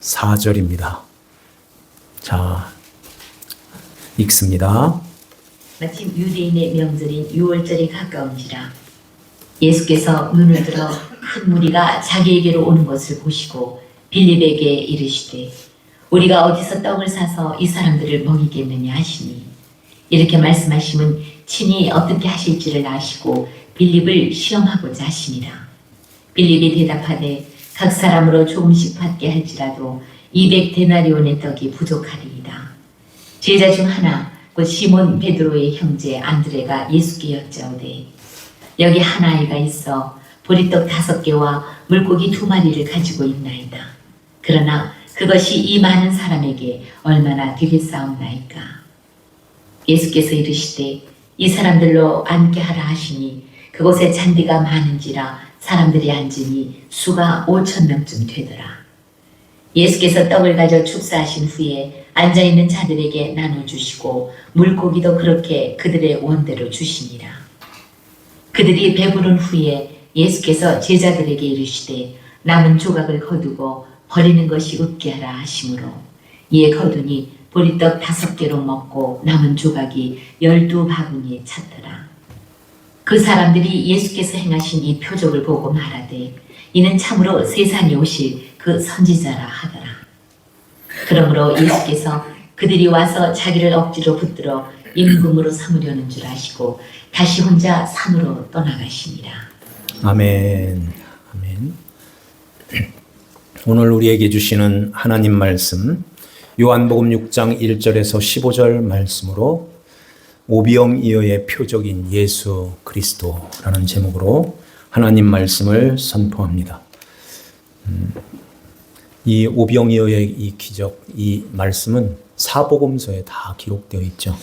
4절입니다. 자, 읽습니다. 마침 유대인의 명절인 유월절이 가까운지라 예수께서 눈을 들어 큰 무리가 자기에게로 오는 것을 보시고 빌립에게 이르시되 우리가 어디서 떡을 사서 이 사람들을 먹이겠느냐 하시니 이렇게 말씀하심은 친히 어떻게 하실지를 아시고 빌립을 시험하고자 하시니라. 빌립이 대답하되 각 사람으로 조금씩 받게 할지라도 200데나리온의 떡이 부족하리이다. 제자 중 하나 곧 시몬 베드로의 형제 안드레가 예수께 여짜오되 여기 한 아이가 있어 보리떡 5개와 물고기 2마리를 가지고 있나이다. 그러나 그것이 이 많은 사람에게 얼마나 되겠사옵나이까. 예수께서 이르시되 이 사람들로 앉게 하라 하시니 그곳에 잔디가 많은지라 사람들이 앉으니 수가 5,000명쯤 되더라. 예수께서 떡을 가져 축사하신 후에 앉아있는 자들에게 나눠주시고 물고기도 그렇게 그들의 원대로 주시니라. 그들이 배부른 후에 예수께서 제자들에게 이르시되 남은 조각을 거두고 버리는 것이 없게 하라 하시므로 이에 거두니 보리떡 5개로 먹고 남은 조각이 12바구니에 찼더라. 그 사람들이 예수께서 행하신 이 표적을 보고 말하되 이는 참으로 세상에 오실 그 선지자라 하더라. 그러므로 예수께서 그들이 와서 자기를 억지로 붙들어 임금으로 삼으려는 줄 아시고 다시 혼자 산으로 떠나가시니라. 아멘. 아멘. 오늘 우리에게 주시는 하나님 말씀 요한복음 6장 1절에서 15절 말씀으로 오병이어의 표적인 예수 그리스도라는 제목으로 하나님 말씀을 선포합니다. 이 오병이어의 이 기적, 이 말씀은 사복음서에 다 기록되어 있죠.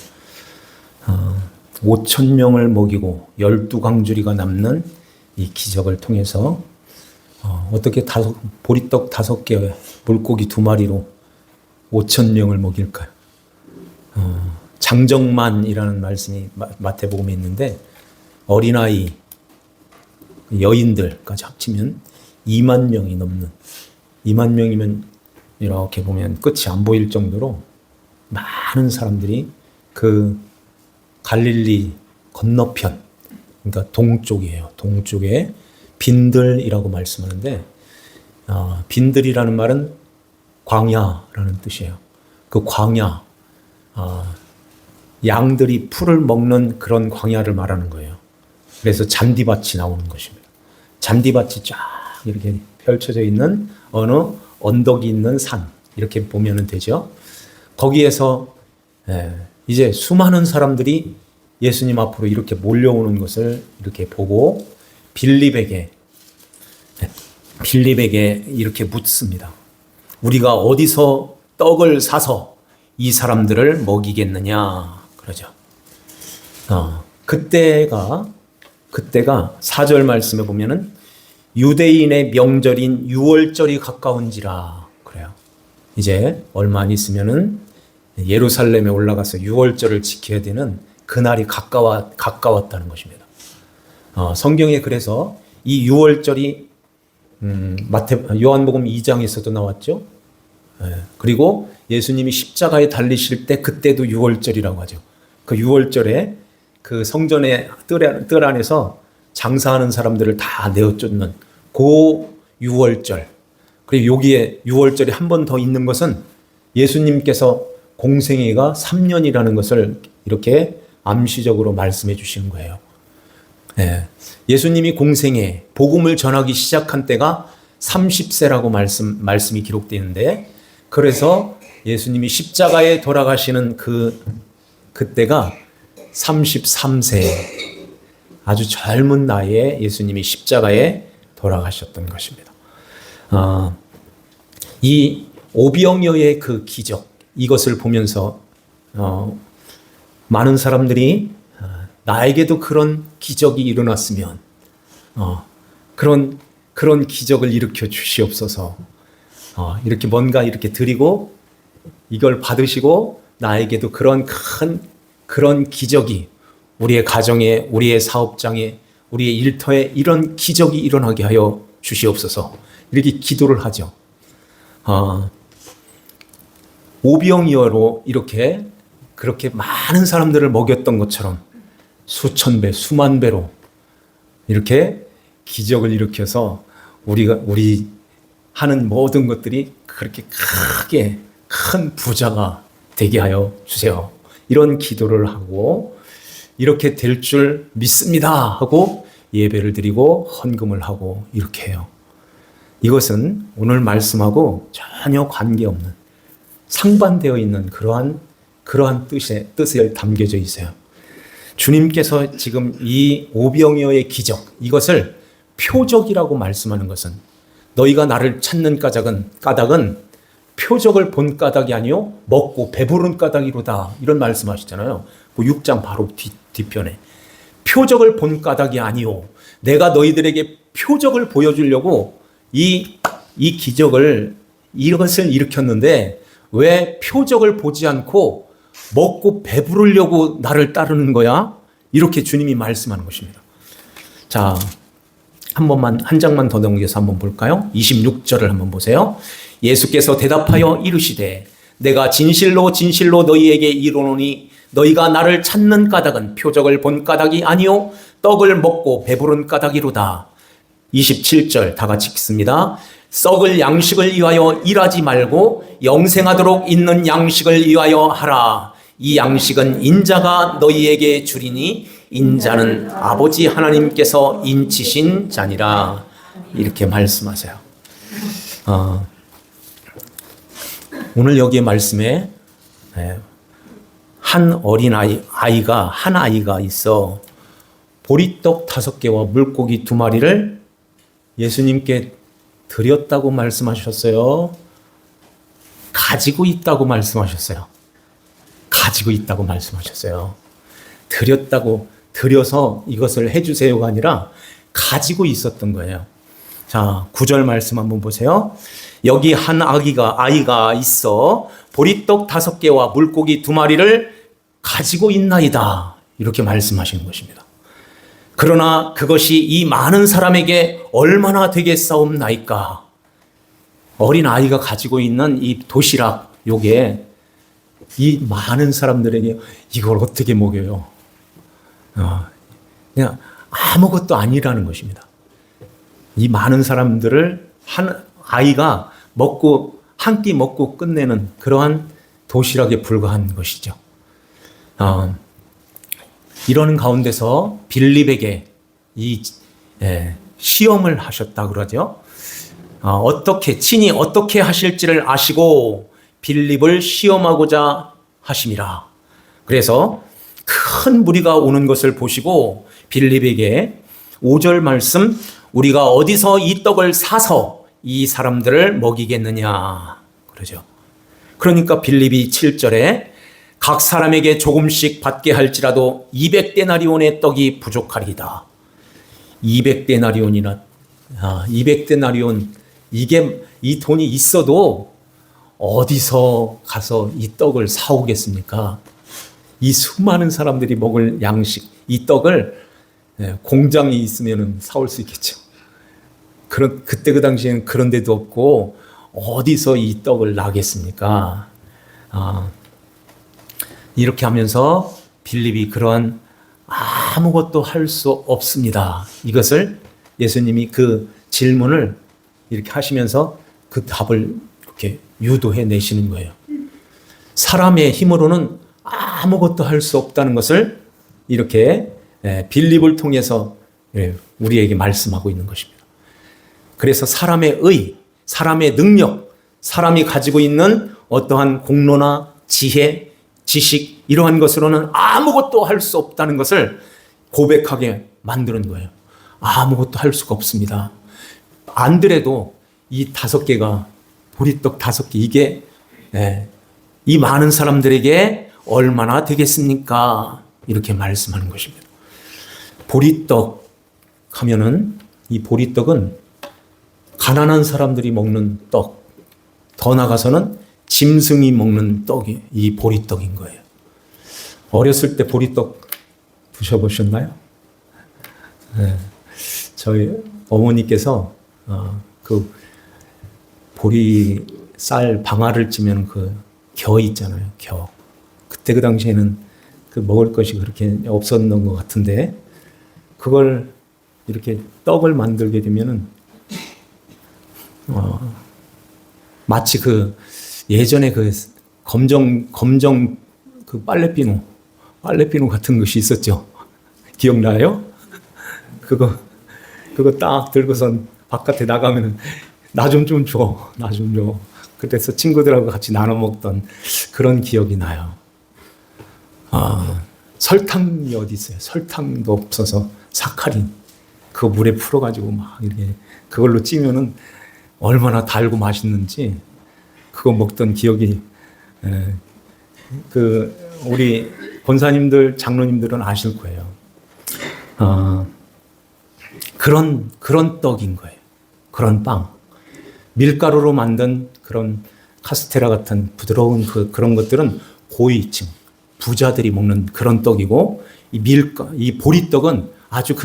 5,000명을 먹이고 12광주리가 남는 이 기적을 통해서 어떻게 보리떡 5개, 물고기 2마리로 5,000명을 먹일까요? 장정만이라는 말씀이 마태복음에 있는데 어린아이, 여인들까지 합치면 2만 명이 넘는 2만 명이면 이렇게 보면 끝이 안 보일 정도로 많은 사람들이 그 갈릴리 건너편, 그러니까 동쪽이에요. 동쪽에 빈들이라고 말씀하는데 빈들이라는 말은 광야라는 뜻이에요. 그 광야, 양들이 풀을 먹는 그런 광야를 말하는 거예요. 그래서 잔디밭이 나오는 것입니다. 잔디밭이 쫙 이렇게 펼쳐져 있는 어느 언덕이 있는 산, 이렇게 보면 되죠. 거기에서 이제 수많은 사람들이 예수님 앞으로 이렇게 몰려오는 것을 이렇게 보고 빌립에게 이렇게 묻습니다. 우리가 어디서 떡을 사서 이 사람들을 먹이겠느냐 그러죠. 그때가 4절 말씀에 보면은 유대인의 명절인 유월절이 가까운지라 그래요. 이제 얼마 안 있으면은 예루살렘에 올라가서 유월절을 지켜야 되는 그날이 가까웠다는 것입니다. 성경에 그래서 이 유월절이 요한복음 2장에서도 나왔죠. 그리고 예수님이 십자가에 달리실 때 그때도 유월절이라고 하죠. 그 유월절에 그 성전의 뜰 안에서 장사하는 사람들을 다 내어쫓는 그 유월절. 그리고 여기에 유월절이 한 번 더 있는 것은 예수님께서 공생애가 3년이라는 것을 이렇게 암시적으로 말씀해 주시는 거예요. 예수님이 공생애, 복음을 전하기 시작한 때가 30세라고 말씀이 기록되어 있는데 그래서 예수님이 십자가에 돌아가시는 그때가 33세, 아주 젊은 나이에 예수님이 십자가에 돌아가셨던 것입니다. 이 오병이어의 그 기적, 이것을 보면서 많은 사람들이 나에게도 그런 기적이 일어났으면 그런 기적을 일으켜 주시옵소서. 이렇게 뭔가 이렇게 드리고 이걸 받으시고 나에게도 그런 기적이 우리의 가정에, 우리의 사업장에, 우리의 일터에 이런 기적이 일어나게 하여 주시옵소서. 이렇게 기도를 하죠. 오병이어로 이렇게 그렇게 많은 사람들을 먹였던 것처럼 수천 배, 수만 배로 이렇게 기적을 일으켜서 우리 하는 모든 것들이 그렇게 크게 큰 부자가 되게 하여 주세요. 이런 기도를 하고 이렇게 될 줄 믿습니다 하고 예배를 드리고 헌금을 하고 이렇게 해요. 이것은 오늘 말씀하고 전혀 관계없는 상반되어 있는 그러한 뜻에 담겨져 있어요. 주님께서 지금 이 오병이어의 기적, 이것을 표적이라고 말씀하는 것은 너희가 나를 찾는 까닭은 표적을 본 까닭이 아니요 먹고 배부른 까닭이로다, 이런 말씀하시잖아요. 6장 바로 뒤편에 표적을 본 까닭이 아니요, 내가 너희들에게 표적을 보여주려고 이 기적을 이것을 일으켰는데 왜 표적을 보지 않고 먹고 배부르려고 나를 따르는 거야? 이렇게 주님이 말씀하는 것입니다. 자, 한 장만 더 넘겨서 한번 볼까요? 26절을 한번 보세요. 예수께서 대답하여 이르시되 내가 진실로 진실로 너희에게 이르노니 너희가 나를 찾는 까닭은 표적을 본 까닭이 아니요 떡을 먹고 배부른 까닭이로다. 27절 다 같이 읽습니다. 썩을 양식을 위하여 일하지 말고 영생하도록 있는 양식을 위하여 하라. 이 양식은 인자가 너희에게 주리니 인자는 아버지 하나님께서 인치신 자니라. 이렇게 말씀하세요. 오늘 여기에 말씀에 한 한 아이가 있어 보리떡 5개와 물고기 2마리를 예수님께 드렸다고 말씀하셨어요. 가지고 있다고 말씀하셨어요. 가지고 있다고 말씀하셨어요. 드려서 이것을 해주세요가 아니라 가지고 있었던 거예요. 자, 9절 말씀 한번 보세요. 여기 한 아이가 있어 보리떡 5개와 물고기 2마리를 가지고 있나이다. 이렇게 말씀하시는 것입니다. 그러나 그것이 이 많은 사람에게 얼마나 되겠사옵나이까. 어린 아이가 가지고 있는 이 도시락, 요게 이 많은 사람들에게 이걸 어떻게 먹여요? 그냥 아무것도 아니라는 것입니다. 이 많은 사람들을 한 아이가 한 끼 먹고 끝내는 그러한 도시락에 불과한 것이죠. 이런 가운데서 빌립에게 시험을 하셨다 그러죠. 친히 어떻게 하실지를 아시고 빌립을 시험하고자 하심이라. 그래서 큰 무리가 오는 것을 보시고 빌립에게 5절 말씀, 우리가 어디서 이 떡을 사서 이 사람들을 먹이겠느냐 그러죠. 그러니까 빌립이 7절에 각 사람에게 조금씩 받게 할지라도 200데나리온의 떡이 부족하리이다. 200데나리온이나 200데나리온, 이 돈이 있어도 어디서 가서 이 떡을 사오겠습니까? 이 수많은 사람들이 먹을 양식, 이 떡을 공장이 있으면 사올 수 있겠죠. 그때 그 당시에는 그런 데도 없고 어디서 이 떡을 나겠습니까? 이렇게 하면서 빌립이 그러한 아무것도 할 수 없습니다. 이것을 예수님이 그 질문을 이렇게 하시면서 그 답을 이렇게 유도해 내시는 거예요. 사람의 힘으로는 아무것도 할 수 없다는 것을 이렇게 빌립을 통해서 우리에게 말씀하고 있는 것입니다. 그래서 사람의 사람의 능력, 사람이 가지고 있는 어떠한 공로나 지혜, 지식, 이러한 것으로는 아무것도 할 수 없다는 것을 고백하게 만드는 거예요. 아무것도 할 수가 없습니다. 안드레도 이 5개가, 보리떡 5개, 이게 이 많은 사람들에게 얼마나 되겠습니까? 이렇게 말씀하는 것입니다. 보리떡 하면은 이 보리떡은 가난한 사람들이 먹는 떡, 더 나가서는 짐승이 먹는 떡이 이 보리떡인 거예요. 어렸을 때 보리떡 드셔보셨나요? 저희 어머니께서 그 보리쌀 방아를 찌면 그 겨 있잖아요. 겨. 그때 그 당시에는 그 먹을 것이 그렇게 없었는 것 같은데 그걸 이렇게 떡을 만들게 되면은 마치 그 예전에 그 검정 그 빨래비누 같은 것이 있었죠. 기억나요? 그거 딱 들고선 바깥에 나가면은 나 좀 줘. 나 좀 줘. 그래서 친구들하고 같이 나눠 먹던 그런 기억이 나요. 설탕이 어디 있어요? 설탕도 없어서 사카린 그거 물에 풀어가지고 막 이렇게 그걸로 찌면은 얼마나 달고 맛있는지 그거 먹던 기억이 우리 권사님들 장로님들은 아실 거예요. 그런 떡인 거예요. 그런 빵. 밀가루로 만든 그런 카스테라 같은 부드러운 그런 것들은 고위층, 부자들이 먹는 그런 떡이고, 이 보리떡은 아주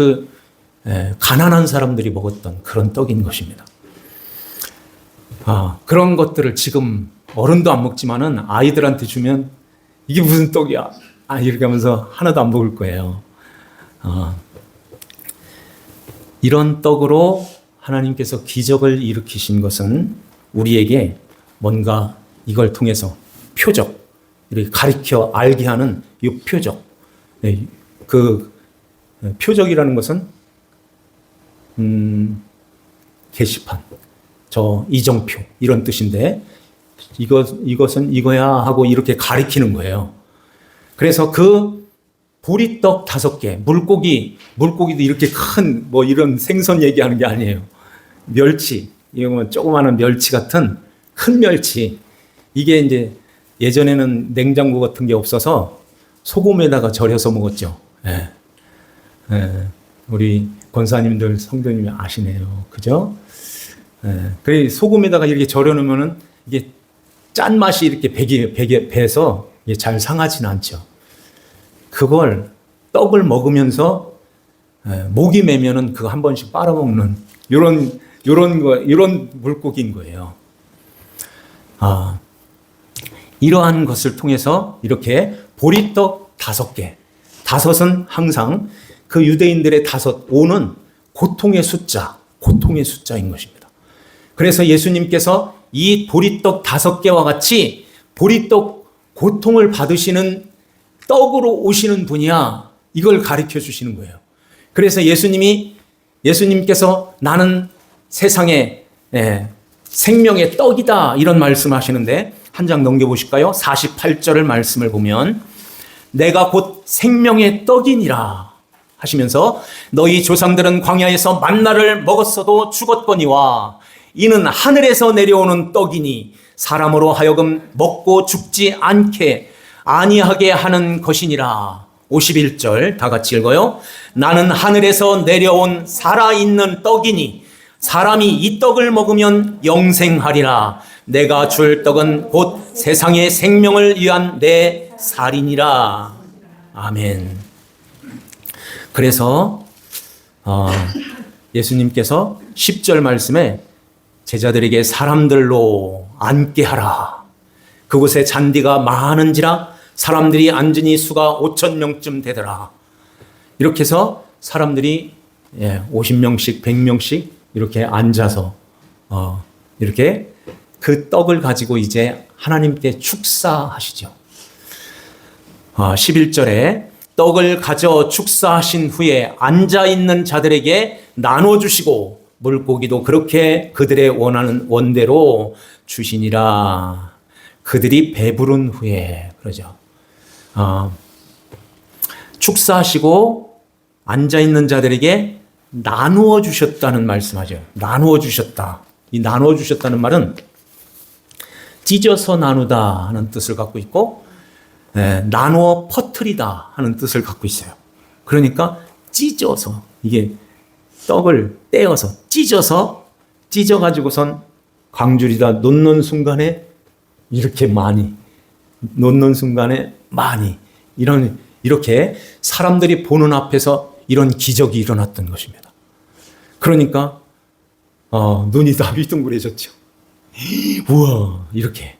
가난한 사람들이 먹었던 그런 떡인 것입니다. 그런 것들을 지금 어른도 안 먹지만은 아이들한테 주면 이게 무슨 떡이야? 이렇게 하면서 하나도 안 먹을 거예요. 이런 떡으로 하나님께서 기적을 일으키신 것은 우리에게 뭔가 이걸 통해서 표적, 이렇게 가리켜 알게 하는 이 표적. 표적이라는 것은 게시판, 이정표 이런 뜻인데 이것은 이거야 하고 이렇게 가리키는 거예요. 그래서 그 보리떡 5개, 물고기도 이렇게 큰 이런 생선 얘기하는 게 아니에요. 멸치, 이거 조그마한 멸치 같은 큰 멸치. 이게 이제 예전에는 냉장고 같은 게 없어서 소금에다가 절여서 먹었죠. 우리 권사님들, 성도님이 아시네요. 그죠? 그래 소금에다가 이렇게 절여놓으면은 이게 짠 맛이 이렇게 배서 이게 잘 상하지는 않죠. 그걸 떡을 먹으면서 목이 메면은 그거 한 번씩 빨아먹는 이런 물고기인 거예요. 이러한 것을 통해서 이렇게 보리떡 5개, 5은 항상 그 유대인들의 5는 고통의 숫자인 것입니다. 그래서 예수님께서 이 보리떡 5개와 같이 보리떡 고통을 받으시는 떡으로 오시는 분이야. 이걸 가르쳐 주시는 거예요. 그래서 예수님께서 나는 세상의 생명의 떡이다. 이런 말씀 하시는데 한 장 넘겨보실까요? 48절을 말씀을 보면 내가 곧 생명의 떡이니라 하시면서 너희 조상들은 광야에서 만나를 먹었어도 죽었거니와 이는 하늘에서 내려오는 떡이니 사람으로 하여금 먹고 죽지 아니하게 하는 것이니라. 51절 다 같이 읽어요. 나는 하늘에서 내려온 살아있는 떡이니 사람이 이 떡을 먹으면 영생하리라. 내가 줄 떡은 곧 세상의 생명을 위한 내 살이니라. 아멘. 그래서 예수님께서 10절 말씀에 제자들에게 사람들로 앉게 하라. 그곳에 잔디가 많은지라 사람들이 앉으니 수가 5,000명쯤 되더라. 이렇게 해서 사람들이 50명씩 100명씩 이렇게 앉아서 이렇게 그 떡을 가지고 이제 하나님께 축사하시죠. 11절에 떡을 가져 축사하신 후에 앉아있는 자들에게 나눠주시고 물고기도 그렇게 그들의 원하는 원대로 주시니라. 그들이 배부른 후에 그러죠. 축사하시고 앉아있는 자들에게 나누어 주셨다는 말씀하죠. 나누어 주셨다. 이 나누어 주셨다는 말은 찢어서 나누다 하는 뜻을 갖고 있고 나누어 퍼뜨리다 하는 뜻을 갖고 있어요. 그러니까 찢어서 이게 떡을 떼어서 찢어가지고선 광줄이다 놓는 순간에 이렇게 많이 놓는 순간에 많이 이렇게 사람들이 보는 앞에서 이런 기적이 일어났던 것입니다. 그러니까 눈이 다 휘둥그레졌죠. 우와 이렇게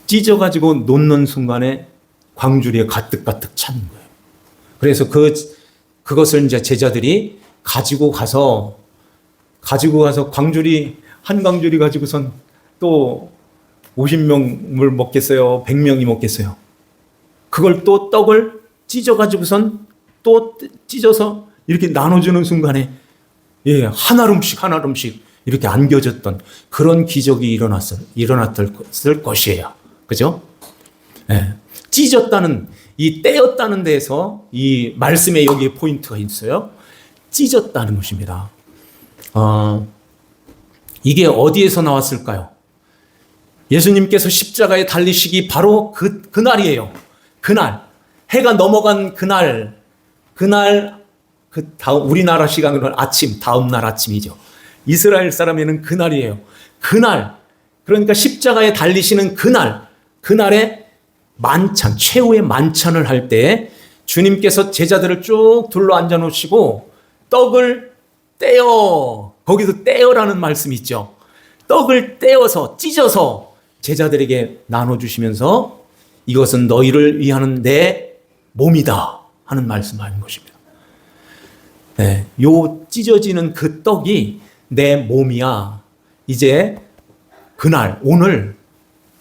찢어가지고 놓는 순간에 광주리에 가득가득 차는 거예요. 그래서 그것을 이제 제자들이 가지고 가서 광주리, 한 광주리 가지고선 또 50명을 먹겠어요? 100명이 먹겠어요? 그걸 또 떡을 찢어가지고선 또 찢어서 이렇게 나눠주는 순간에 한 알음씩 이렇게 안겨졌던 그런 기적이 일어났을 것이에요. 그죠? 찢었다는, 이 떼었다는 데에서 이 말씀에 여기에 포인트가 있어요. 찢었다는 것입니다. 이게 어디에서 나왔을까요? 예수님께서 십자가에 달리시기 바로 그날이에요. 그날. 해가 넘어간 그날, 우리나라 시간으로는 다음날 아침이죠. 이스라엘 사람에는 그날이에요. 그날, 그러니까 십자가에 달리시는 그날에 만찬, 최후의 만찬을 할 때 주님께서 제자들을 쭉 둘러 앉아 놓으시고 떡을 떼어, 거기서 떼어라는 말씀이 있죠. 떡을 떼어서, 찢어서 제자들에게 나눠주시면서 이것은 너희를 위하는 내 몸이다 하는 말씀하는 것입니다. 요 찢어지는 그 떡이 내 몸이야. 이제 그날, 오늘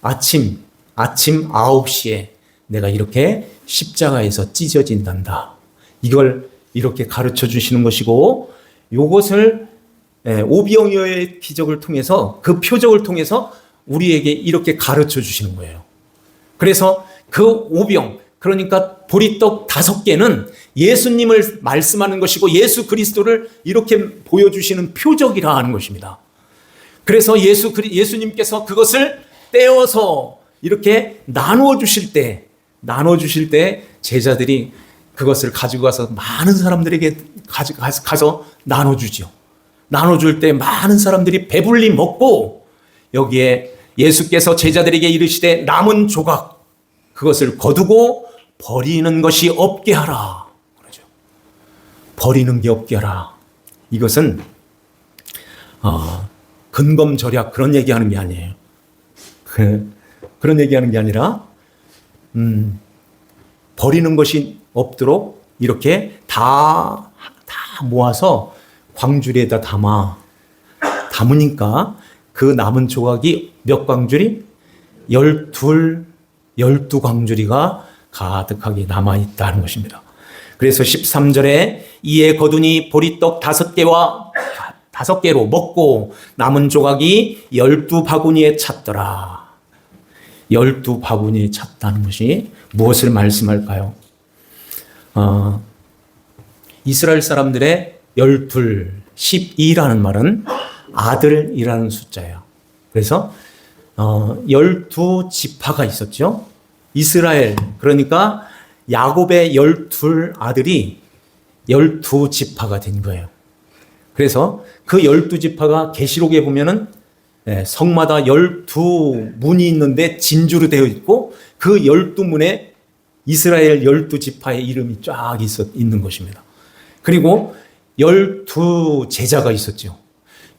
아침 9시에 내가 이렇게 십자가에서 찢어진단다. 이걸 이렇게 가르쳐 주시는 것이고, 요것을 오병이어의 기적을 통해서, 그 표적을 통해서 우리에게 이렇게 가르쳐 주시는 거예요. 그래서 그 오병, 그러니까 보리떡 5개는 예수님을 말씀하는 것이고 예수 그리스도를 이렇게 보여주시는 표적이라 하는 것입니다. 그래서 예수님께서 그것을 떼어서 이렇게 나누어 주실 때 제자들이 그것을 가지고 가서 많은 사람들에게 가서 나눠주죠. 나눠줄 때 많은 사람들이 배불리 먹고, 여기에 예수께서 제자들에게 이르시되 남은 조각, 그것을 거두고 버리는 것이 없게 하라. 그러죠. 버리는 게 없게 하라. 이것은 근검절약 그런 얘기하는 게 아니에요. 그런 얘기하는 게 아니라 버리는 것이 없도록 이렇게 다 모아서 광주리에다 담으니까 그 남은 조각이 몇 광주리? 12광주리가 가득하게 남아있다는 것입니다. 그래서 13절에 이에 거두니 보리떡 5개로 먹고 남은 조각이 12바구니에 찼더라. 12바구니에 찼다는 것이 무엇을 말씀할까요? 이스라엘 사람들의 12라는 말은 아들이라는 숫자예요. 그래서 12지파가 있었죠. 이스라엘, 그러니까 야곱의 12아들이 12지파가 된 거예요. 그래서 그 12지파가 계시록에 보면은 성마다 12문이 있는데 진주로 되어 있고, 그 12문에 이스라엘 12지파의 이름이 쫙 있는 것입니다. 그리고 12제자가 있었죠.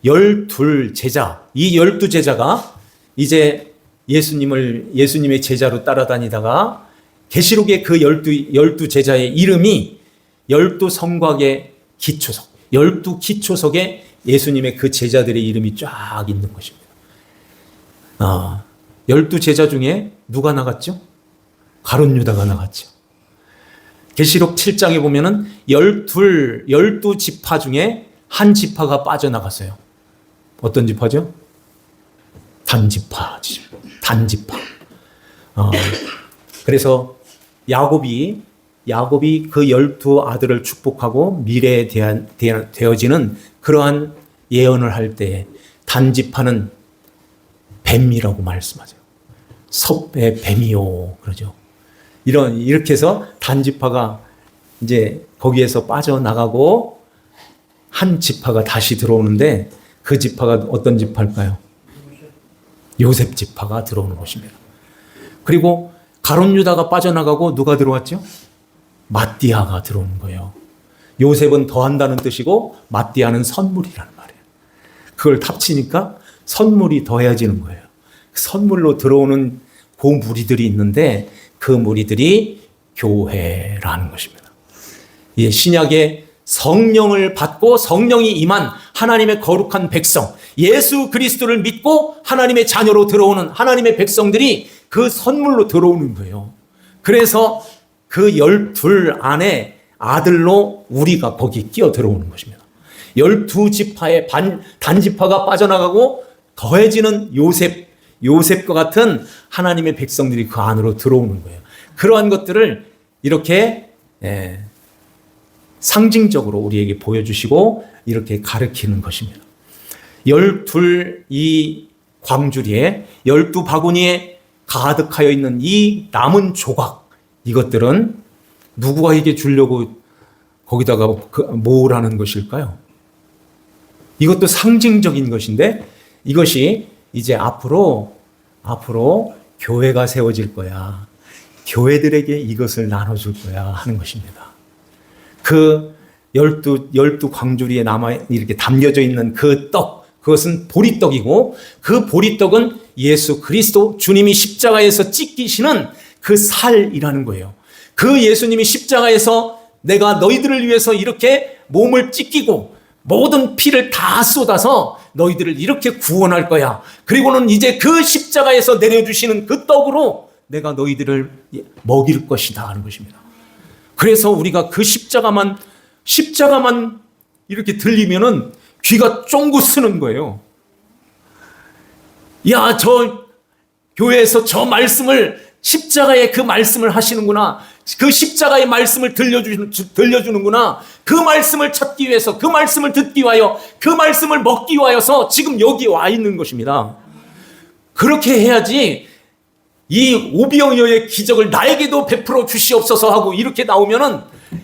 12제자. 이 12제자가 이제 예수님의 제자로 따라다니다가 계시록의 그 12제자의 이름이 12성곽의 기초석, 12기초석에 예수님의 그 제자들의 이름이 쫙 있는 것입니다. 12제자 중에 누가 나갔죠? 가룟 유다가 나갔죠. 계시록 7장에 보면은 12지파 중에 한 지파가 빠져나갔어요. 어떤 지파죠? 단지파. 그래서 야곱이 그 12아들을 축복하고 미래에 되어지는 그러한 예언을 할 때 단지파는 뱀이라고 말씀하죠. 섭의 뱀이요. 그러죠. 이렇게 해서 단지파가 이제 거기에서 빠져나가고 한 지파가 다시 들어오는데, 그 지파가 어떤 지파일까요? 요셉 지파가 들어오는 것입니다. 그리고 가룟 유다가 빠져나가고 누가 들어왔죠? 마띠아가 들어오는 거예요. 요셉은 더한다는 뜻이고 마띠아는 선물이라는 말이에요. 그걸 합치니까 선물이 더해지는 거예요. 선물로 들어오는 그 무리들이 있는데 그 무리들이 교회라는 것입니다. 예, 신약의 성령을 받고 성령이 임한 하나님의 거룩한 백성, 예수 그리스도를 믿고 하나님의 자녀로 들어오는 하나님의 백성들이 그 선물로 들어오는 거예요. 그래서 그 12 안에 아들로 우리가 거기 끼어 들어오는 것입니다. 12지파의 단지파가 빠져나가고 더해지는 요셉과 같은 하나님의 백성들이 그 안으로 들어오는 거예요. 그러한 것들을 이렇게 상징적으로 우리에게 보여주시고 이렇게 가르치는 것입니다. 12 이 광주리에 12 바구니에 가득하여 있는 이 남은 조각, 이것들은 누구에게 주려고 거기다가 모으라는 것일까요? 이것도 상징적인 것인데 이것이 이제 앞으로 교회가 세워질 거야. 교회들에게 이것을 나눠줄 거야 하는 것입니다. 그 12 광주리에 이렇게 담겨져 있는 그 떡, 그것은 보리떡이고 그 보리떡은 예수 그리스도 주님이 십자가에서 찢기시는 그 살이라는 거예요. 그 예수님이 십자가에서 내가 너희들을 위해서 이렇게 몸을 찢기고 모든 피를 다 쏟아서 너희들을 이렇게 구원할 거야. 그리고는 이제 그 십자가에서 내려주시는 그 떡으로 내가 너희들을 먹일 것이다 하는 것입니다. 그래서 우리가 그 십자가만 이렇게 들리면은 귀가 쫑긋 쓰는 거예요. 야, 저 교회에서 저 말씀을 십자가의 그 말씀을 하시는구나. 그 십자가의 말씀을 들려주는구나. 그 말씀을 찾기 위해서, 그 말씀을 듣기 위하여, 그 말씀을 먹기 위하여서 지금 여기 와 있는 것입니다. 그렇게 해야지 이 오병이어의 기적을 나에게도 베풀어 주시옵소서 하고 이렇게 나오면은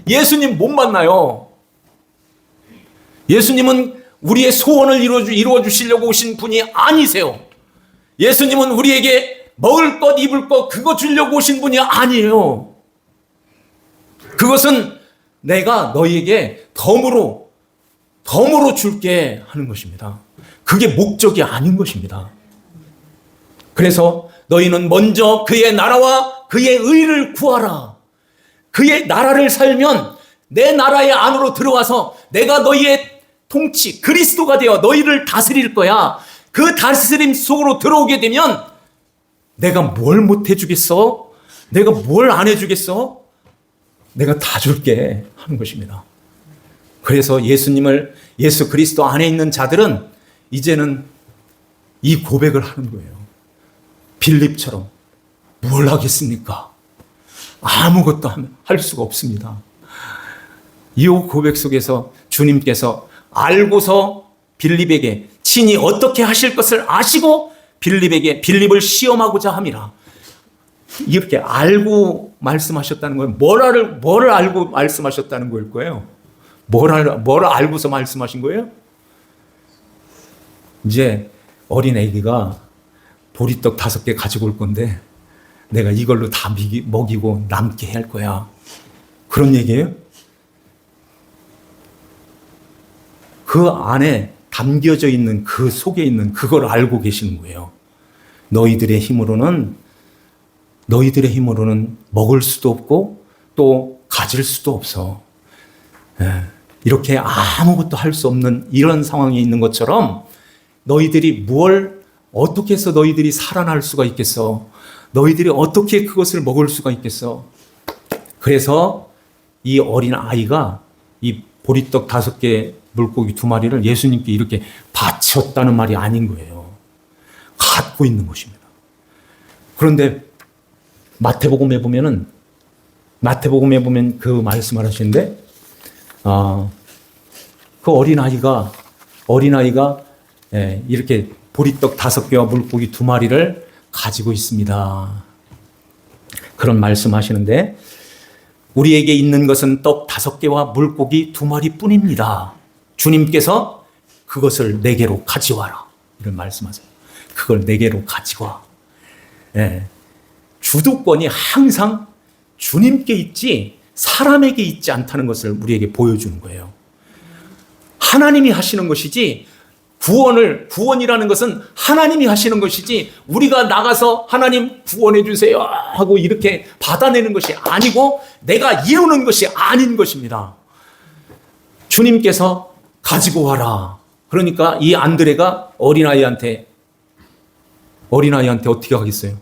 예수님 못 만나요. 예수님은 우리의 소원을 이루어 주시려고 오신 분이 아니세요. 예수님은 우리에게 먹을 것, 입을 것, 그거 주려고 오신 분이 아니에요. 그것은 내가 너희에게 덤으로 줄게 하는 것입니다. 그게 목적이 아닌 것입니다. 그래서 너희는 먼저 그의 나라와 그의 의를 구하라. 그의 나라를 살면 내 나라의 안으로 들어와서 내가 너희의 통치, 그리스도가 되어 너희를 다스릴 거야. 그 다스림 속으로 들어오게 되면 내가 뭘 못 해주겠어? 내가 뭘 안 해주겠어? 내가 다 줄게 하는 것입니다. 그래서 예수 그리스도 안에 있는 자들은 이제는 이 고백을 하는 거예요. 빌립처럼 뭘 하겠습니까? 아무것도 할 수가 없습니다. 이 고백 속에서 주님께서 알고서 빌립에게 친히 어떻게 하실 것을 아시고 빌립을 시험하고자 함이라. 이렇게 알고 말씀하셨다는 건 뭘 알고 말씀하셨다는 걸 거예요? 뭘 알고서 말씀하신 거예요? 이제 어린 아기가 보리떡 5개 가지고 올 건데 내가 이걸로 다 먹이고 남게 할 거야. 그런 얘기예요? 그 안에 담겨져 있는 그 속에 있는 그걸 알고 계시는 거예요. 너희들의 힘으로는 먹을 수도 없고 또 가질 수도 없어. 이렇게 아무것도 할 수 없는 이런 상황에 있는 것처럼 너희들이 어떻게 해서 너희들이 살아날 수가 있겠어? 너희들이 어떻게 그것을 먹을 수가 있겠어? 그래서 이 어린 아이가 이 보리떡 5개, 물고기 2마리를 예수님께 이렇게 바쳤다는 말이 아닌 거예요. 갖고 있는 것입니다. 그런데 마태복음에 보면 그 말씀을 하시는데, 그 어린아이가 이렇게 보리떡 5개와 물고기 2마리를 가지고 있습니다. 그런 말씀하시는데, 우리에게 있는 것은 떡 5개와 물고기 2마리 뿐입니다. 주님께서 그것을 내게로 가져와라. 이런 말씀하세요. 그걸 내게로 가지고 와. 주도권이 항상 주님께 있지 사람에게 있지 않다는 것을 우리에게 보여주는 거예요. 하나님이 하시는 것이지 구원이라는 것은 하나님이 하시는 것이지 우리가 나가서 하나님 구원해 주세요 하고 이렇게 받아내는 것이 아니고 내가 이루는 것이 아닌 것입니다. 주님께서 가지고 와라. 그러니까 이 안드레가 어린아이한테 어떻게 하겠어요?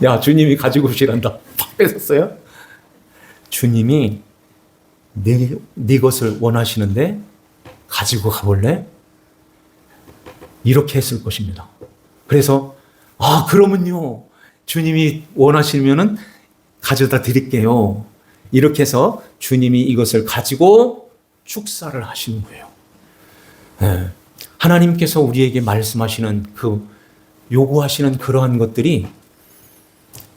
야, 주님이 가지고 오시란다. 팍 뺏었어요. 주님이 네 것을 원하시는데 가지고 가볼래? 이렇게 했을 것입니다. 그래서 그러면요, 주님이 원하시면은 가져다 드릴게요. 이렇게 해서 주님이 이것을 가지고 축사를 하시는 거예요. 네. 하나님께서 우리에게 말씀하시는 요구하시는 그러한 것들이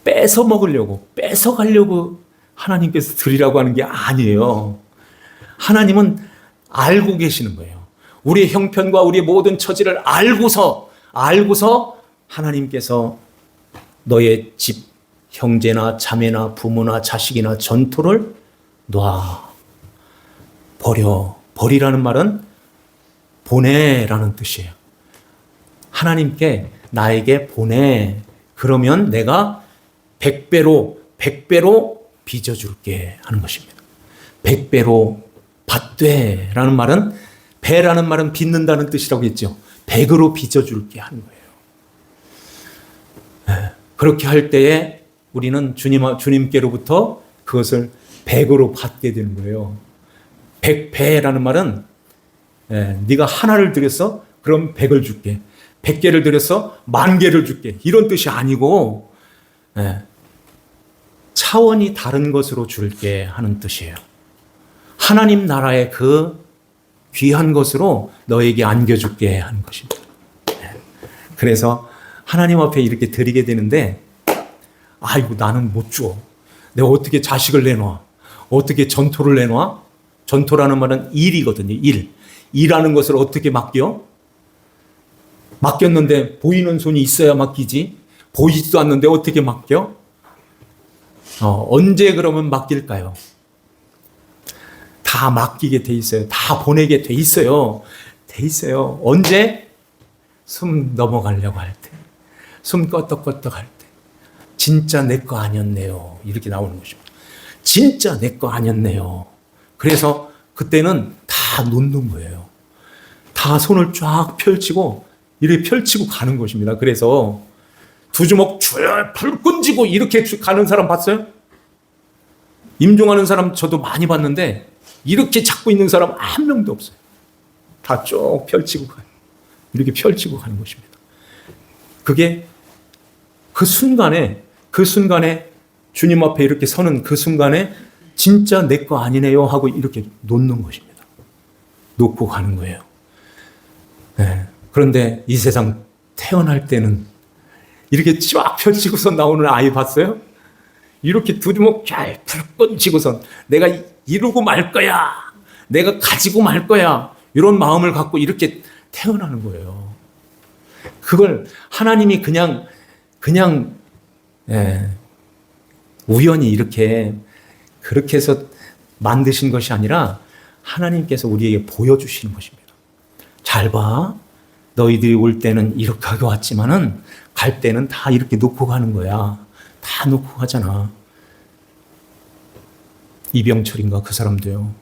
뺏어 먹으려고, 뺏어 가려고 하나님께서 드리라고 하는 게 아니에요. 하나님은 알고 계시는 거예요. 우리의 형편과 우리의 모든 처지를 알고서 하나님께서 너의 집, 형제나 자매나 부모나 자식이나 전토를 놔. 버리라는 말은 보내라는 뜻이에요. 하나님께 나에게 보내. 그러면 내가 100배로 빚어줄게 하는 것입니다. 100배로 받되라는 말은, 배라는 말은 빚는다는 뜻이라고 했죠. 100으로 빚어줄게 하는 거예요. 그렇게 할 때에 우리는 주님께로부터 그것을 100으로 받게 되는 거예요. 100배라는 말은 네가 하나를 드렸어? 그럼 100을 줄게. 100개를 드렸어? 10,000개를 줄게. 이런 뜻이 아니고 차원이 다른 것으로 줄게 하는 뜻이에요. 하나님 나라의 그 귀한 것으로 너에게 안겨줄게 하는 것입니다. 그래서 하나님 앞에 이렇게 드리게 되는데, 아이고 나는 못 줘. 내가 어떻게 자식을 내놔? 어떻게 전토를 내놔? 전토라는 말은 일이거든요. 일하는 것을 어떻게 맡겨? 맡겼는데 보이는 손이 있어야 맡기지. 보이지도 않는데 어떻게 맡겨? 언제 그러면 맡길까요? 다 맡기게 돼 있어요. 다 보내게 돼 있어요. 언제? 숨 넘어가려고 할 때. 숨 껐덕껐덕 할 때. 진짜 내 거 아니었네요. 이렇게 나오는 것입니다. 진짜 내 거 아니었네요. 그래서 그때는 다 놓는 거예요. 다 손을 쫙 펼치고 이렇게 펼치고 가는 것입니다. 그래서 두 주먹 불끈 쥐고 이렇게 가는 사람 봤어요? 임종하는 사람 저도 많이 봤는데 이렇게 잡고 있는 사람 한 명도 없어요. 다 쭉 펼치고 가요. 이렇게 펼치고 가는 것입니다. 그게 그 순간에 주님 앞에 이렇게 서는 그 순간에 진짜 내 거 아니네요 하고 이렇게 놓는 것입니다. 놓고 가는 거예요. 그런데 이 세상 태어날 때는 이렇게 쫙 펼치고서 나오는 아이 봤어요? 이렇게 두 주먹 잘 불끈 쥐고선 내가 이루고 말 거야. 내가 가지고 말 거야. 이런 마음을 갖고 이렇게 태어나는 거예요. 그걸 하나님이 그냥 우연히 그렇게 해서 만드신 것이 아니라 하나님께서 우리에게 보여주시는 것입니다. 잘 봐. 너희들이 올 때는 이렇게 하고 왔지만은 갈 때는 다 이렇게 놓고 가는 거야. 다 놓고 가잖아. 이병철인가 그 사람도요.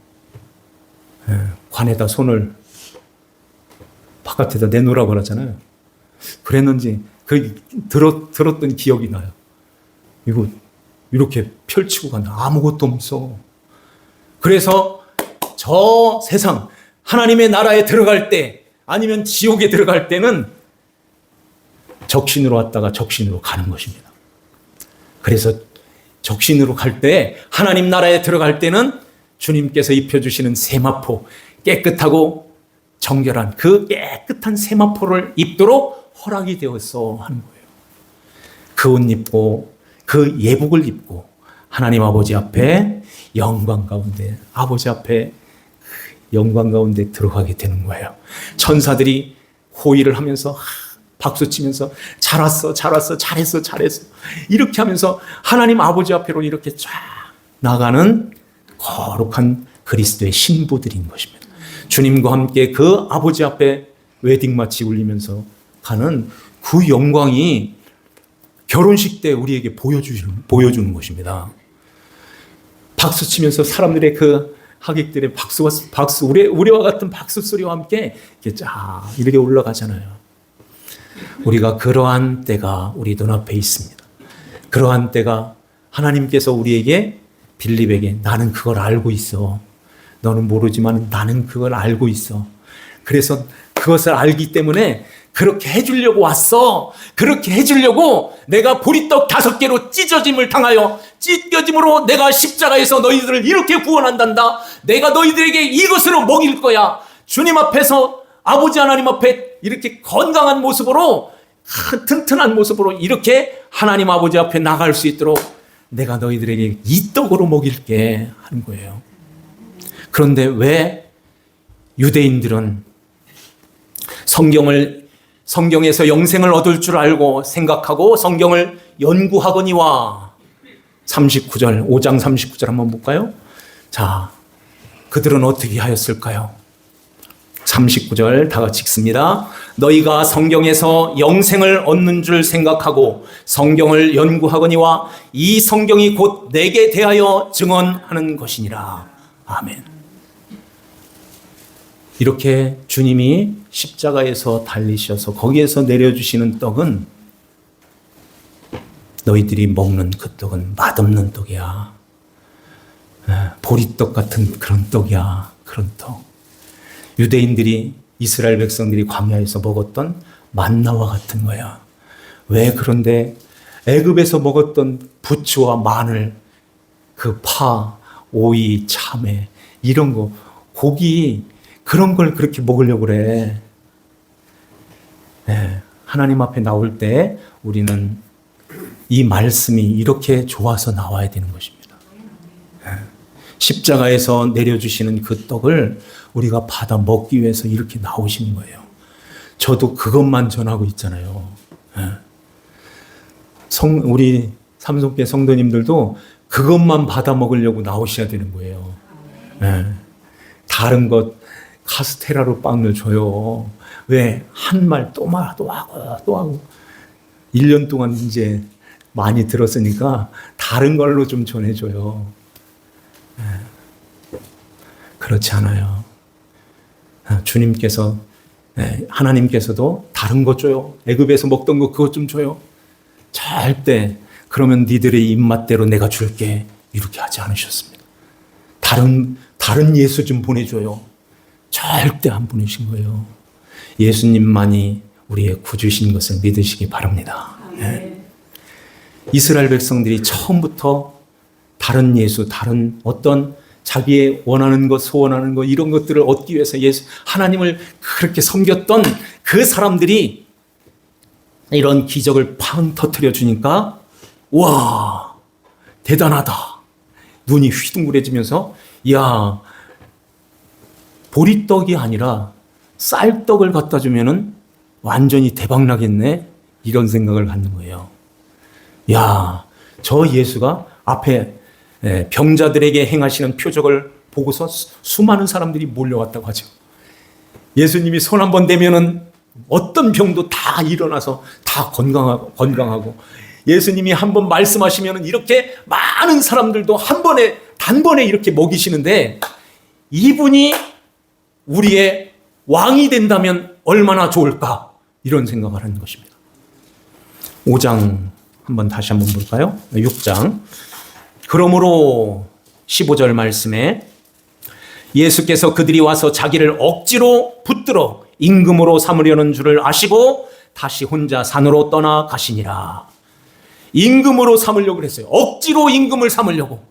관에다 손을 바깥에다 내놓으라고 그러잖아요. 그랬는지 들었던 기억이 나요. 이거 이렇게 펼치고 간다. 아무것도 없어. 그래서 저 세상 하나님의 나라에 들어갈 때 아니면 지옥에 들어갈 때는 적신으로 왔다가 적신으로 가는 것입니다. 그래서 적신으로 갈 때 하나님 나라에 들어갈 때는 주님께서 입혀주시는 세마포, 깨끗하고 정결한 그 깨끗한 세마포를 입도록 허락이 되었어 하는 거예요. 그 옷 입고 그 예복을 입고 하나님 아버지 앞에 영광 가운데, 아버지 앞에 영광 가운데 들어가게 되는 거예요. 천사들이 호의를 하면서 박수 치면서 잘했어 이렇게 하면서 하나님 아버지 앞으로 이렇게 쫙 나가는 거룩한 그리스도의 신부들인 것입니다. 주님과 함께 그 아버지 앞에 웨딩마치 울리면서 가는 그 영광이 결혼식 때 우리에게 보여주는 것입니다. 박수 치면서 사람들의 그 하객들의 박수, 우리와 같은 박수 소리와 함께 이렇게 올라가잖아요. 우리가 그러한 때가 우리 눈앞에 있습니다. 그러한 때가 하나님께서 우리에게 빌립에게 나는 그걸 알고 있어. 너는 모르지만 나는 그걸 알고 있어. 그래서 그것을 알기 때문에 그렇게 해주려고 왔어. 그렇게 해주려고 내가 보리떡 5개로 찢어짐을 당하여 찢겨짐으로 내가 십자가에서 너희들을 이렇게 구원한단다. 내가 너희들에게 이것으로 먹일 거야. 주님 앞에서 아버지 하나님 앞에 이렇게 건강한 모습으로 튼튼한 모습으로 이렇게 하나님 아버지 앞에 나갈 수 있도록 내가 너희들에게 이 떡으로 먹일게 하는 거예요. 그런데 왜 유대인들은 성경에서 영생을 얻을 줄 알고 생각하고 성경을 연구하거니와 39절, 5장 39절 한번 볼까요? 자, 그들은 어떻게 하였을까요? 39절 다 같이 읽습니다. 너희가 성경에서 영생을 얻는 줄 생각하고 성경을 연구하거니와 이 성경이 곧 내게 대하여 증언하는 것이니라. 아멘. 이렇게 주님이 십자가에서 달리셔서 거기에서 내려주시는 떡은 너희들이 먹는 그 떡은 맛없는 떡이야. 보리떡 같은 그런 떡이야. 그런 떡. 유대인들이 이스라엘 백성들이 광야에서 먹었던 만나와 같은 거야. 왜 그런데 애굽에서 먹었던 부추와 마늘, 그 파, 오이, 참외 이런 거 고기 그런 걸 그렇게 먹으려고 그래. 네, 하나님 앞에 나올 때 우리는 이 말씀이 이렇게 좋아서 나와야 되는 것입니다. 네, 십자가에서 내려주시는 그 떡을 우리가 받아 먹기 위해서 이렇게 나오시는 거예요. 저도 그것만 전하고 있잖아요. 네. 우리 삼성교회 성도님들도 그것만 받아 먹으려고 나오셔야 되는 거예요. 네. 다른 것 카스테라로 빵을 줘요. 왜? 한 말 또 하고 1년 동안 이제 많이 들었으니까 다른 걸로 좀 전해줘요. 그렇지 않아요. 주님께서 하나님께서도 다른 거 줘요. 애굽에서 먹던 거 그것 좀 줘요. 절대 그러면 니들의 입맛대로 내가 줄게 이렇게 하지 않으셨습니다. 다른 예수 좀 보내줘요. 절대 안 보내신 거예요. 예수님만이 우리의 구주신 것을 믿으시기 바랍니다. 네. 이스라엘 백성들이 처음부터 다른 예수, 다른 어떤 자기의 원하는 것, 소원하는 것 이런 것들을 얻기 위해서 하나님을 그렇게 섬겼던 그 사람들이 이런 기적을 팡 터뜨려 주니까 와 대단하다. 눈이 휘둥그레지면서 야 보리떡이 아니라 쌀떡을 갖다 주면은 완전히 대박 나겠네. 이런 생각을 갖는 거예요. 야, 저 예수가 앞에 병자들에게 행하시는 표적을 보고서 수많은 사람들이 몰려왔다고 하죠. 예수님이 손 한번 대면은 어떤 병도 다 일어나서 다 건강하고 예수님이 한번 말씀하시면은 이렇게 많은 사람들도 단번에 이렇게 먹이시는데 이분이 우리의 왕이 된다면 얼마나 좋을까 이런 생각을 하는 것입니다. 5장 다시 한번 볼까요? 6장. 그러므로 15절 말씀에 예수께서 그들이 와서 자기를 억지로 붙들어 임금으로 삼으려는 줄을 아시고 다시 혼자 산으로 떠나 가시니라. 임금으로 삼으려고 그랬어요. 억지로 임금을 삼으려고.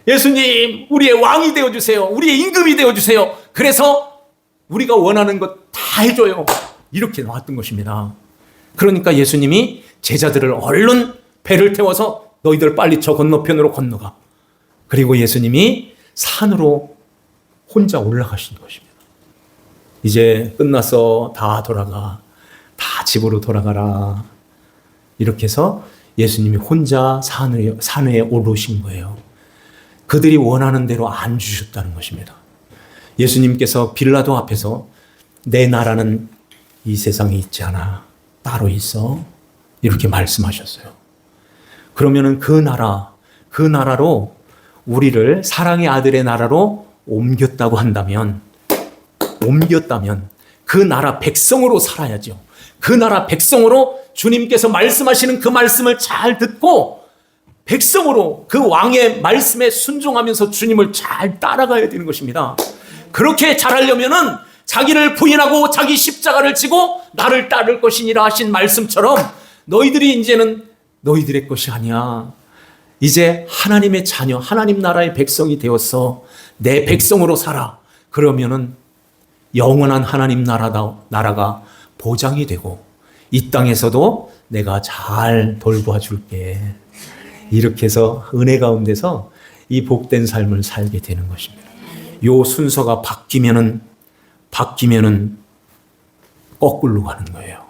예수님, 우리의 왕이 되어주세요. 우리의 임금이 되어주세요. 그래서 우리가 원하는 것 다 해줘요. 이렇게 나왔던 것입니다. 그러니까 예수님이 제자들을 얼른 배를 태워서 너희들 빨리 저 건너편으로 건너가. 그리고 예수님이 산으로 혼자 올라가신 것입니다. 이제 끝났어. 다 돌아가. 다 집으로 돌아가라. 이렇게 해서 예수님이 혼자 산에 오르신 거예요. 그들이 원하는 대로 안 주셨다는 것입니다. 예수님께서 빌라도 앞에서 내 나라는 이 세상에 있지 않아. 따로 있어. 이렇게 말씀하셨어요. 그러면은 그 나라로 우리를 사랑의 아들의 나라로 옮겼다고 한다면 그 나라 백성으로 살아야죠. 그 나라 백성으로 주님께서 말씀하시는 그 말씀을 잘 듣고 백성으로 그 왕의 말씀에 순종하면서 주님을 잘 따라가야 되는 것입니다. 그렇게 잘하려면은 자기를 부인하고 자기 십자가를 지고 나를 따를 것이니라 하신 말씀처럼 너희들이 이제는 너희들의 것이 아니야. 이제 하나님의 자녀, 하나님 나라의 백성이 되었어. 내 백성으로 살아. 그러면은 영원한 하나님 나라가 보장이 되고 이 땅에서도 내가 잘 돌보아 줄게. 이렇게 해서 은혜 가운데서 이 복된 삶을 살게 되는 것입니다. 요 순서가 바뀌면은 거꾸로 가는 거예요.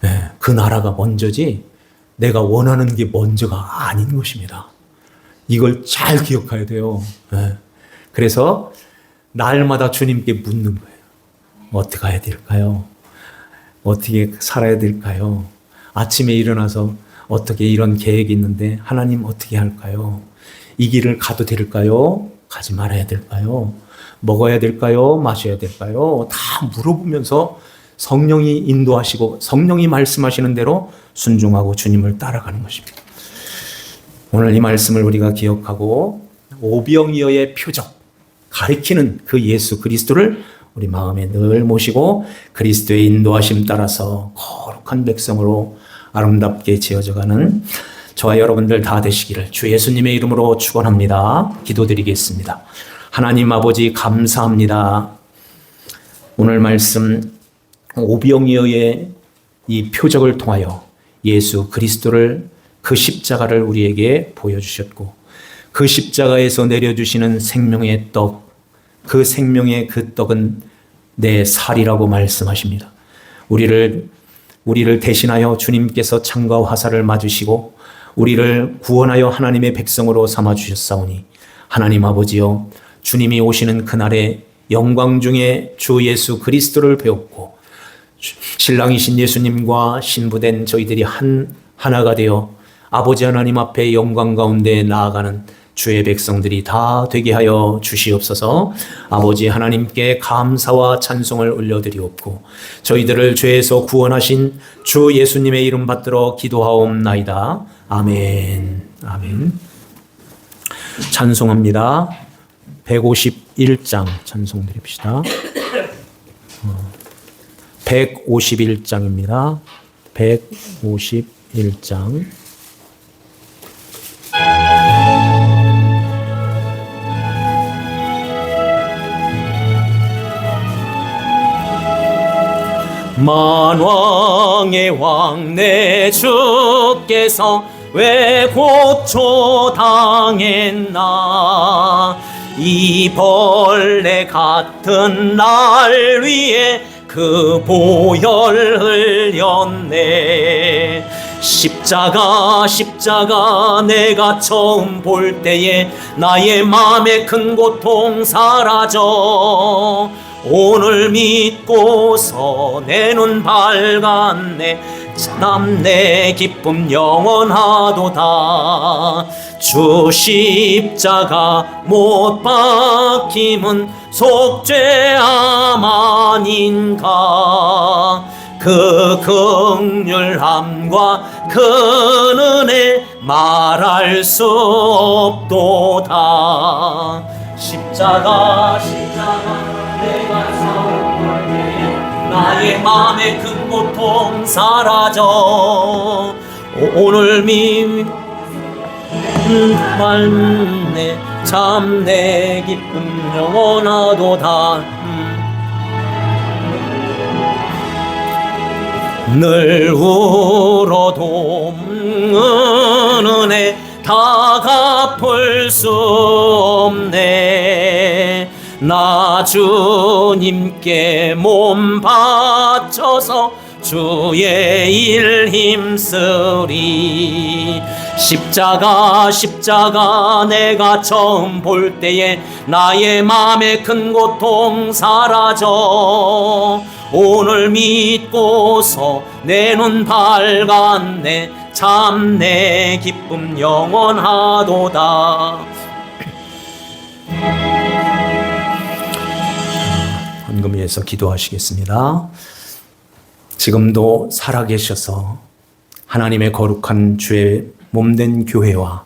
네, 그 나라가 먼저지 내가 원하는 게 먼저가 아닌 것입니다. 이걸 잘 기억해야 돼요. 네. 그래서 날마다 주님께 묻는 거예요. 어떻게 해야 될까요? 어떻게 살아야 될까요? 아침에 일어나서 어떻게 이런 계획이 있는데 하나님 어떻게 할까요? 이 길을 가도 될까요? 가지 말아야 될까요? 먹어야 될까요? 마셔야 될까요? 다 물어보면서 성령이 인도하시고 성령이 말씀하시는 대로 순종하고 주님을 따라가는 것입니다. 오늘 이 말씀을 우리가 기억하고 오병이어의 표적, 가리키는 그 예수 그리스도를 우리 마음에 늘 모시고 그리스도의 인도하심 따라서 거룩한 백성으로 아름답게 지어져가는 저와 여러분들 다 되시기를 주 예수님의 이름으로 축원합니다. 기도드리겠습니다. 하나님 아버지 감사합니다. 오늘 말씀 오병이어의 이 표적을 통하여 예수 그리스도를 그 십자가를 우리에게 보여주셨고 그 십자가에서 내려주시는 생명의 떡, 그 생명의 그 떡은 내 살이라고 말씀하십니다. 우리를 대신하여 주님께서 창과 화살을 맞으시고 우리를 구원하여 하나님의 백성으로 삼아주셨사오니 하나님 아버지여 주님이 오시는 그날의 영광 중에 주 예수 그리스도를 배웠고 신랑이신 예수님과 신부된 저희들이 하나가 되어 아버지 하나님 앞에 영광 가운데 나아가는 주의 백성들이 다 되게 하여 주시옵소서. 아버지 하나님께 감사와 찬송을 올려드리옵고 저희들을 죄에서 구원하신 주 예수님의 이름 받들어 기도하옵나이다. 아멘. 아멘. 찬송합니다. 151장 찬송 드립시다. 151장입니다. 151장. 만왕의 왕 내 주께서 왜 고초당했나 이 벌레 같은 날 위에 그 보혈 흘렸네. 십자가 내가 처음 볼 때에 나의 마음에 큰 고통 사라져 오늘 믿고서 내 눈 밝았네. 남내 기쁨 영원하도다. 주 십자가 못 박힘은 속죄함 아닌가. 그 긍휼함과 그 은혜 말할 수 없도다. 십자가 내가 처음 볼 때에 나의 마음에 큰 고통 사라져 오늘 믿네. 참 내 기쁨 영원하도다. 늘 울어도 은혜 다 갚을 수 없네. 나 주님께 몸 바쳐서 주의 일 힘쓰리. 십자가 십자가 내가 처음 볼 때에 나의 마음의 큰 고통 사라져 오늘 믿고서 내 눈 밝았네 참 내 기쁨 영원하도다. 헌금 위해서 기도하시겠습니다. 지금도 살아계셔서 하나님의 거룩한 주의 몸된 교회와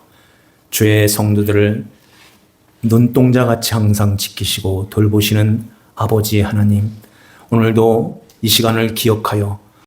주의 성도들을 눈동자같이 항상 지키시고 돌보시는 아버지 하나님, 오늘도 이 시간을 기억하여